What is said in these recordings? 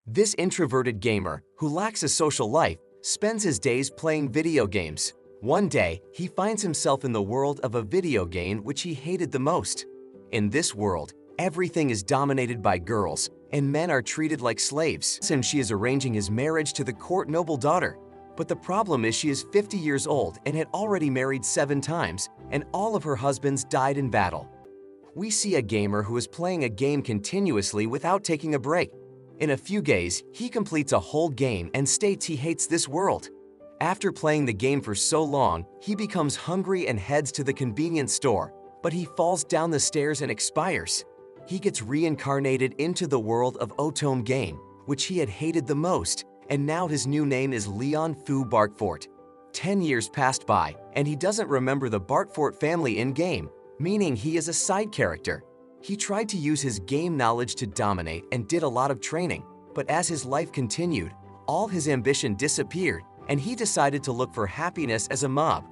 This introverted gamer, who lacks a social life, spends his days playing video games. One day, he finds himself in the world of a video game which he hated the most. In this world, everything is dominated by girls, and men are treated like slaves. And she is arranging his marriage to the court noble daughter. But the problem is she is 50 years old and had already married 7 times, and all of her husbands died in battle. We see a gamer who is playing a game continuously without taking a break. In a few days, he completes a whole game and states he hates this world. After playing the game for so long, he becomes hungry and heads to the convenience store, but he falls down the stairs and expires. He gets reincarnated into the world of Otome game, which he had hated the most, and now his new name is Leon Fu Bartfort. 10 years passed by, and he doesn't remember the Bartfort family in-game, meaning he is a side character. He tried to use his game knowledge to dominate and did a lot of training, but as his life continued, all his ambition disappeared, and he decided to look for happiness as a mob.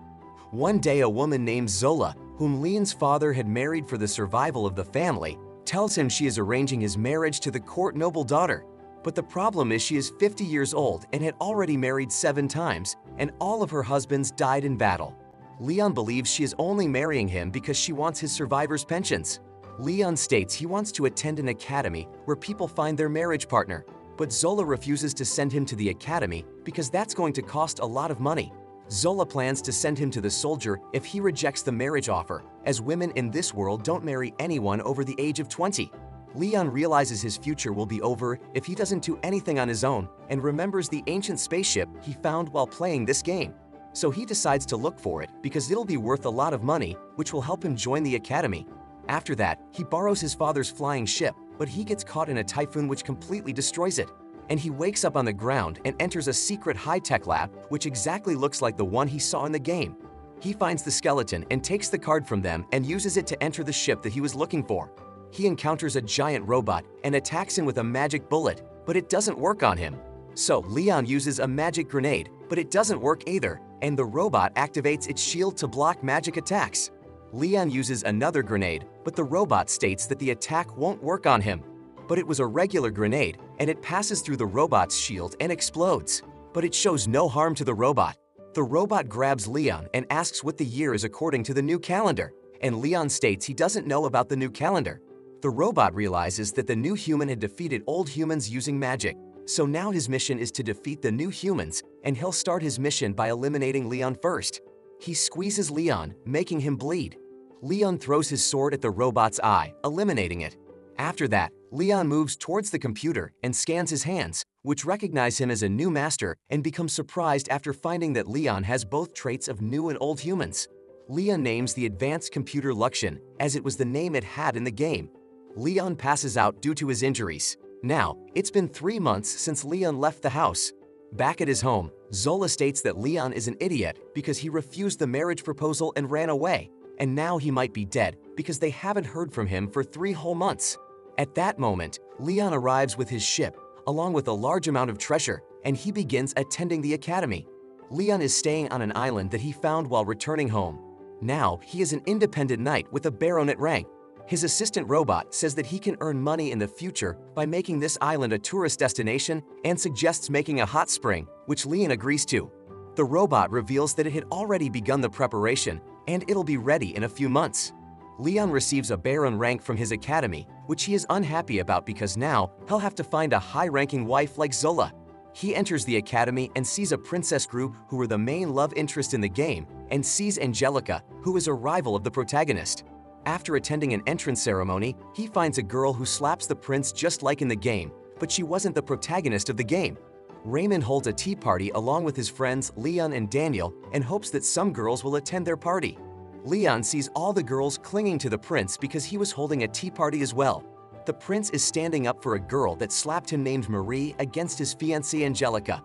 One day a woman named Zola, whom Leon's father had married for the survival of the family, tells him she is arranging his marriage to the court noble daughter. But the problem is she is 50 years old and had already married 7 times, and all of her husbands died in battle. Leon believes she is only marrying him because she wants his survivors' pensions. Leon states he wants to attend an academy where people find their marriage partner, but Zola refuses to send him to the academy because that's going to cost a lot of money. Zola plans to send him to the soldier if he rejects the marriage offer, as women in this world don't marry anyone over the age of 20. Leon realizes his future will be over if he doesn't do anything on his own and remembers the ancient spaceship he found while playing this game. So he decides to look for it because it'll be worth a lot of money, which will help him join the academy. After that, he borrows his father's flying ship, but he gets caught in a typhoon which completely destroys it. And he wakes up on the ground and enters a secret high-tech lab which exactly looks like the one he saw in the game. He finds the skeleton and takes the card from them and uses it to enter the ship that he was looking for. He encounters a giant robot and attacks him with a magic bullet, but it doesn't work on him. So Leon uses a magic grenade, but it doesn't work either, and the robot activates its shield to block magic attacks. Leon uses another grenade, but the robot states that the attack won't work on him. But it was a regular grenade, and it passes through the robot's shield and explodes. But it shows no harm to the robot. The robot grabs Leon and asks what the year is according to the new calendar, and Leon states he doesn't know about the new calendar. The robot realizes that the new human had defeated old humans using magic, so now his mission is to defeat the new humans, and he'll start his mission by eliminating Leon first. He squeezes Leon, making him bleed. Leon throws his sword at the robot's eye, eliminating it. After that, Leon moves towards the computer and scans his hands, which recognize him as a new master and becomes surprised after finding that Leon has both traits of new and old humans. Leon names the advanced computer Luxian, as it was the name it had in the game. Leon passes out due to his injuries. Now, it's been 3 months since Leon left the house. Back at his home, Zola states that Leon is an idiot because he refused the marriage proposal and ran away, and now he might be dead because they haven't heard from him for 3 whole months. At that moment, Leon arrives with his ship, along with a large amount of treasure, and he begins attending the academy. Leon is staying on an island that he found while returning home. Now, he is an independent knight with a baronet rank. His assistant robot says that he can earn money in the future by making this island a tourist destination and suggests making a hot spring, which Leon agrees to. The robot reveals that it had already begun the preparation, and it'll be ready in a few months. Leon receives a baron rank from his academy, which he is unhappy about because now he'll have to find a high-ranking wife like Zola. He enters the academy and sees a princess group who were the main love interest in the game, and sees Angelica, who is a rival of the protagonist. After attending an entrance ceremony, he finds a girl who slaps the prince just like in the game, but she wasn't the protagonist of the game. Raymond holds a tea party along with his friends Leon and Daniel and hopes that some girls will attend their party. Leon sees all the girls clinging to the prince because he was holding a tea party as well. The prince is standing up for a girl that slapped him named Marie against his fiancée Angelica.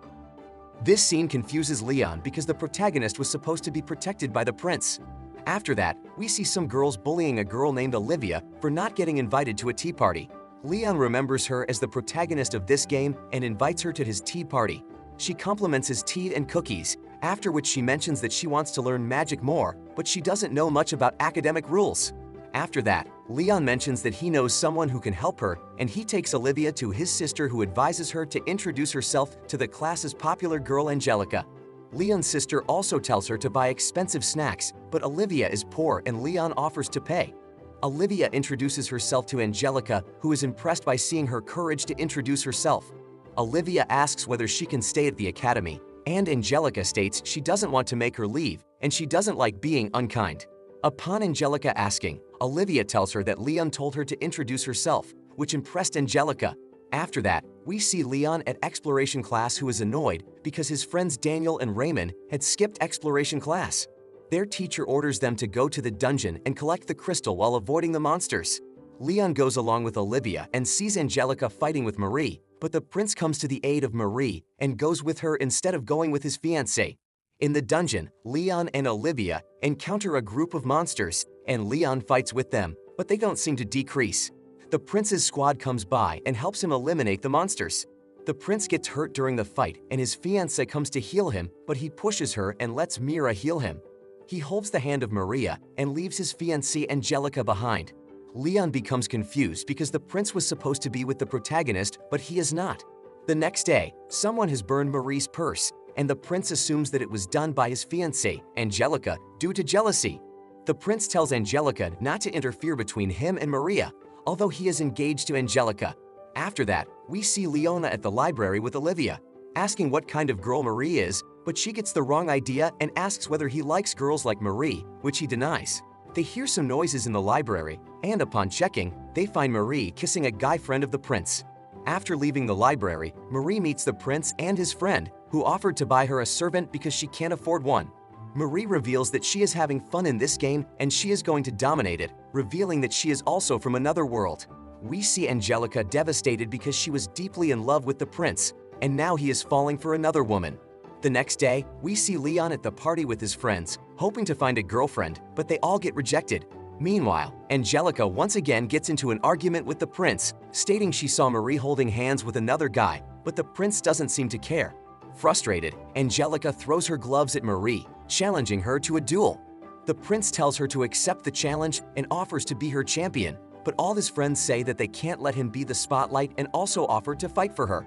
This scene confuses Leon because the protagonist was supposed to be protected by the prince. After that, we see some girls bullying a girl named Olivia for not getting invited to a tea party. Leon remembers her as the protagonist of this game and invites her to his tea party. She compliments his tea and cookies, after which she mentions that she wants to learn magic more, but she doesn't know much about academic rules. After that, Leon mentions that he knows someone who can help her, and he takes Olivia to his sister, who advises her to introduce herself to the class's popular girl Angelica. Leon's sister also tells her to buy expensive snacks, but Olivia is poor and Leon offers to pay. Olivia introduces herself to Angelica, who is impressed by seeing her courage to introduce herself. Olivia asks whether she can stay at the academy, and Angelica states she doesn't want to make her leave, and she doesn't like being unkind. Upon Angelica asking, Olivia tells her that Leon told her to introduce herself, which impressed Angelica. After that, we see Leon at exploration class, who is annoyed because his friends Daniel and Raymond had skipped exploration class. Their teacher orders them to go to the dungeon and collect the crystal while avoiding the monsters. Leon goes along with Olivia and sees Angelica fighting with Marie, but the prince comes to the aid of Marie and goes with her instead of going with his fiancée. In the dungeon, Leon and Olivia encounter a group of monsters, and Leon fights with them, but they don't seem to decrease. The prince's squad comes by and helps him eliminate the monsters. The prince gets hurt during the fight, and his fiancée comes to heal him, but he pushes her and lets Mira heal him. He holds the hand of Maria and leaves his fiancée Angelica behind. Leon becomes confused because the prince was supposed to be with the protagonist, but he is not. The next day, someone has burned Marie's purse, and the prince assumes that it was done by his fiancée, Angelica, due to jealousy. The prince tells Angelica not to interfere between him and Maria, although he is engaged to Angelica. After that, we see Leona at the library with Olivia, asking what kind of girl Marie is, but she gets the wrong idea and asks whether he likes girls like Marie, which he denies. They hear some noises in the library, and upon checking, they find Marie kissing a guy friend of the prince. After leaving the library, Marie meets the prince and his friend, who offered to buy her a servant because she can't afford one. Marie reveals that she is having fun in this game and she is going to dominate it, revealing that she is also from another world. We see Angelica devastated because she was deeply in love with the prince, and now he is falling for another woman. The next day, we see Leon at the party with his friends, hoping to find a girlfriend, but they all get rejected. Meanwhile, Angelica once again gets into an argument with the prince, stating she saw Marie holding hands with another guy, but the prince doesn't seem to care. Frustrated, Angelica throws her gloves at Marie, challenging her to a duel. The prince tells her to accept the challenge and offers to be her champion, but all his friends say that they can't let him be the spotlight and also offer to fight for her.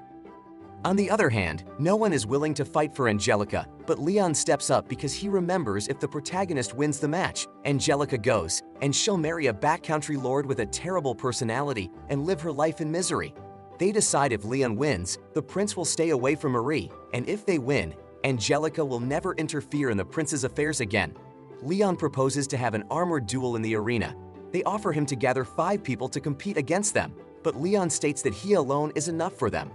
On the other hand, no one is willing to fight for Angelica, but Leon steps up because he remembers if the protagonist wins the match, Angelica goes, and she'll marry a backcountry lord with a terrible personality and live her life in misery. They decide if Leon wins, the prince will stay away from Marie, and if they win, Angelica will never interfere in the prince's affairs again. Leon proposes to have an armored duel in the arena. They offer him to gather 5 people to compete against them, but Leon states that he alone is enough for them.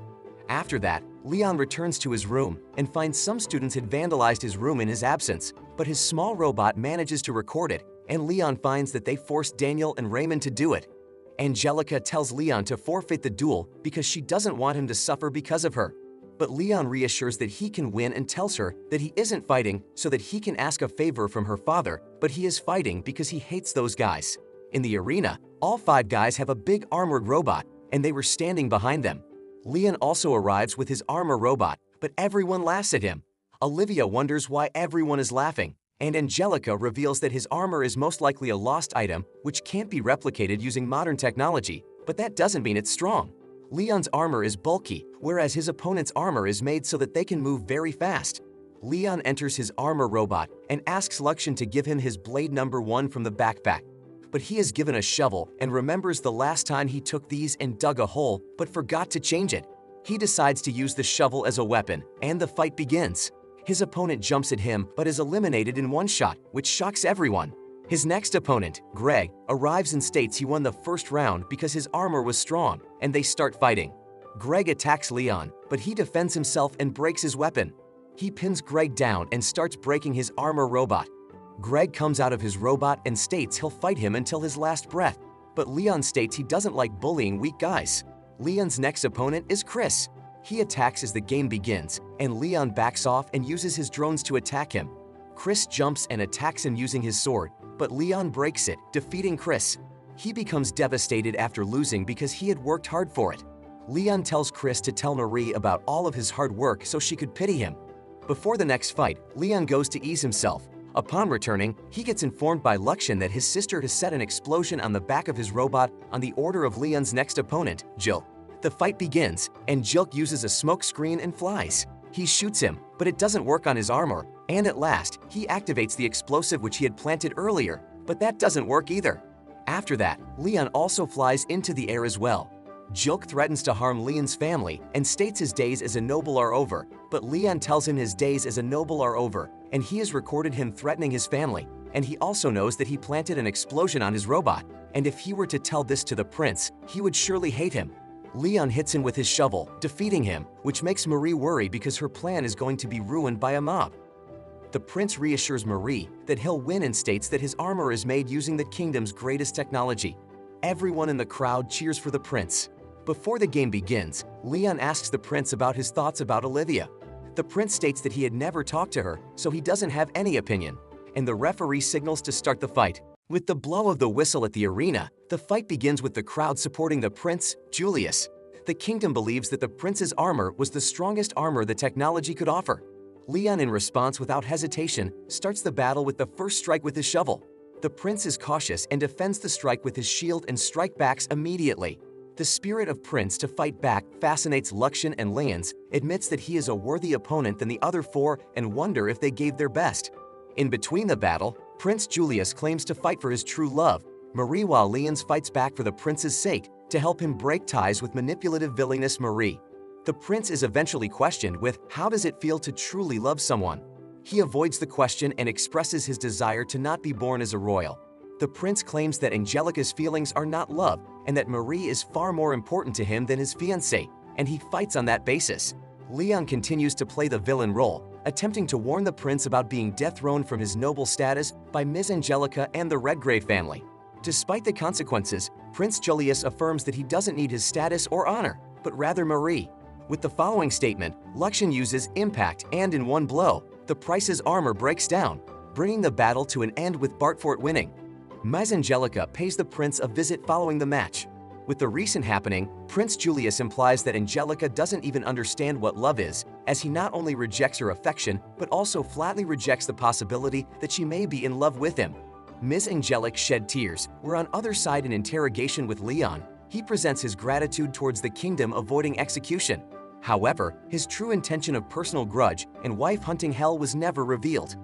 After that, Leon returns to his room and finds some students had vandalized his room in his absence, but his small robot manages to record it, and Leon finds that they forced Daniel and Raymond to do it. Angelica tells Leon to forfeit the duel because she doesn't want him to suffer because of her. But Leon reassures that he can win and tells her that he isn't fighting so that he can ask a favor from her father, but he is fighting because he hates those guys. In the arena, all 5 guys have a big armored robot, and they were standing behind them. Leon also arrives with his armor robot, but everyone laughs at him. Olivia wonders why everyone is laughing, and Angelica reveals that his armor is most likely a lost item which can't be replicated using modern technology, but that doesn't mean it's strong. Leon's armor is bulky, whereas his opponent's armor is made so that they can move very fast. Leon enters his armor robot and asks Luxian to give him his blade number 1 from the backpack. But he is given a shovel and remembers the last time he took these and dug a hole, but forgot to change it. He decides to use the shovel as a weapon, and the fight begins. His opponent jumps at him but is eliminated in one shot, which shocks everyone. His next opponent, Greg, arrives and states he won the first round because his armor was strong, and they start fighting. Greg attacks Leon, but he defends himself and breaks his weapon. He pins Greg down and starts breaking his armor robot. Greg comes out of his robot and states he'll fight him until his last breath, but Leon states he doesn't like bullying weak guys. Leon's next opponent is Chris. He attacks as the game begins, and Leon backs off and uses his drones to attack him. Chris jumps and attacks him using his sword, but Leon breaks it, defeating Chris. He becomes devastated after losing because he had worked hard for it. Leon tells Chris to tell Marie about all of his hard work so she could pity him. Before the next fight, Leon goes to ease himself. Upon returning, he gets informed by Luxian that his sister has set an explosion on the back of his robot on the order of Leon's next opponent, Jilk. The fight begins, and Jilk uses a smoke screen and flies. He shoots him, but it doesn't work on his armor, and at last, he activates the explosive which he had planted earlier, but that doesn't work either. After that, Leon also flies into the air as well. Jilk threatens to harm Leon's family and states his days as a noble are over, but Leon tells him his days as a noble are over, and he has recorded him threatening his family, and he also knows that he planted an explosion on his robot, and if he were to tell this to the prince, he would surely hate him. Leon hits him with his shovel, defeating him, which makes Marie worry because her plan is going to be ruined by a mob. The prince reassures Marie that he'll win and states that his armor is made using the kingdom's greatest technology. Everyone in the crowd cheers for the prince. Before the game begins, Leon asks the prince about his thoughts about Olivia. The prince states that he had never talked to her, so he doesn't have any opinion, and the referee signals to start the fight. With the blow of the whistle at the arena, the fight begins with the crowd supporting the prince, Julius. The kingdom believes that the prince's armor was the strongest armor the technology could offer. Leon, in response without hesitation, starts the battle with the first strike with his shovel. The prince is cautious and defends the strike with his shield and strike backs immediately. The spirit of Prince to fight back fascinates Luxian, and Leons admits that he is a worthy opponent than the other four and wonder if they gave their best. In between the battle, Prince Julius claims to fight for his true love, Marie, while Leons fights back for the prince's sake to help him break ties with manipulative villainous Marie. The prince is eventually questioned with how does it feel to truly love someone? He avoids the question and expresses his desire to not be born as a royal. The prince claims that Angelica's feelings are not love and that Marie is far more important to him than his fiancée, and he fights on that basis. Leon continues to play the villain role, attempting to warn the prince about being dethroned from his noble status by Ms. Angelica and the Redgrave family. Despite the consequences, Prince Julius affirms that he doesn't need his status or honor, but rather Marie. With the following statement, Luxian uses impact, and in one blow, the prince's armor breaks down, bringing the battle to an end with Bartfort winning. Ms. Angelica pays the prince a visit following the match. With the recent happening, Prince Julius implies that Angelica doesn't even understand what love is, as he not only rejects her affection, but also flatly rejects the possibility that she may be in love with him. Ms. Angelic shed tears, where on other side in interrogation with Leon, he presents his gratitude towards the kingdom avoiding execution. However, his true intention of personal grudge and wife-hunting hell was never revealed.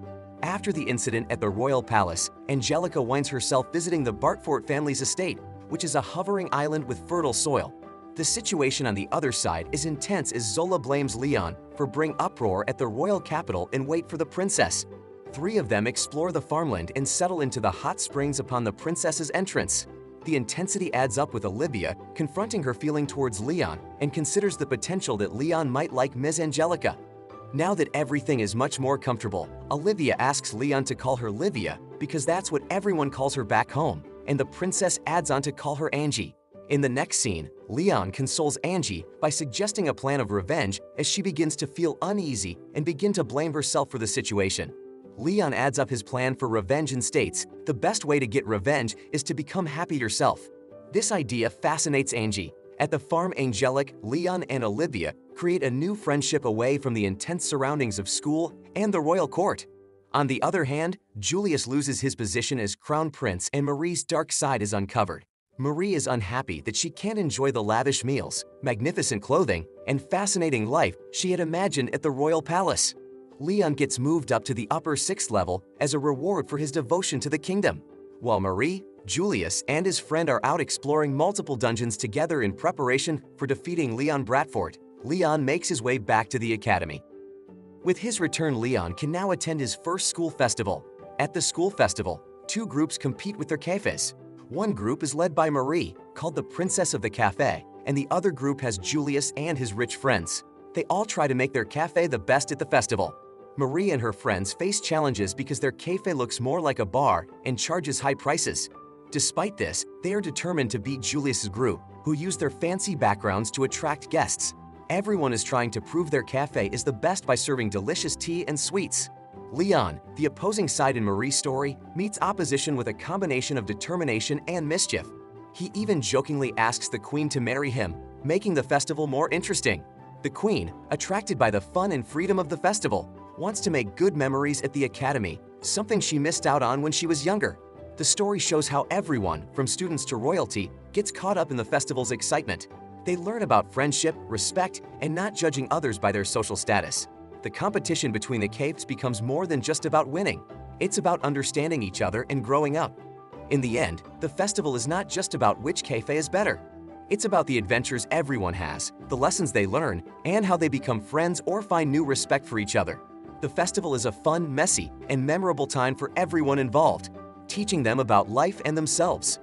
After the incident at the royal palace, Angelica winds herself visiting the Bartfort family's estate, which is a hovering island with fertile soil. The situation on the other side is intense as Zola blames Leon for bringing uproar at the royal capital and wait for the princess. Three of them explore the farmland and settle into the hot springs upon the princess's entrance. The intensity adds up with Olivia confronting her feeling towards Leon and considers the potential that Leon might like Ms. Angelica. Now that everything is much more comfortable, Olivia asks Leon to call her Livia because that's what everyone calls her back home, and the princess adds on to call her Angie. In the next scene, Leon consoles Angie by suggesting a plan of revenge as she begins to feel uneasy and begin to blame herself for the situation. Leon adds up his plan for revenge and states, the best way to get revenge is to become happy yourself. This idea fascinates Angie. At the farm, Angelic, Leon, and Olivia create a new friendship away from the intense surroundings of school and the royal court. On the other hand, Julius loses his position as crown prince and Marie's dark side is uncovered. Marie is unhappy that she can't enjoy the lavish meals, magnificent clothing, and fascinating life she had imagined at the royal palace. Leon gets moved up to the upper 6th level as a reward for his devotion to the kingdom. While Marie, Julius, and his friend are out exploring multiple dungeons together in preparation for defeating Leon Bratfort, Leon makes his way back to the academy. With his return, Leon can now attend his first school festival. At the school festival, two groups compete with their cafes. One group is led by Marie, called the Princess of the Cafe, and the other group has Julius and his rich friends. They all try to make their cafe the best at the festival. Marie and her friends face challenges because their cafe looks more like a bar and charges high prices. Despite this, they are determined to beat Julius's group, who use their fancy backgrounds to attract guests. Everyone is trying to prove their cafe is the best by serving delicious tea and sweets. Leon, the opposing side in Marie's story, meets opposition with a combination of determination and mischief. He even jokingly asks the queen to marry him, making the festival more interesting. The queen, attracted by the fun and freedom of the festival, wants to make good memories at the academy, something she missed out on when she was younger. The story shows how everyone, from students to royalty, gets caught up in the festival's excitement. They learn about friendship, respect, and not judging others by their social status. The competition between the capes becomes more than just about winning. It's about understanding each other and growing up. In the end, the festival is not just about which cafe is better. It's about the adventures everyone has, the lessons they learn, and how they become friends or find new respect for each other. The festival is a fun, messy, and memorable time for everyone involved, teaching them about life and themselves.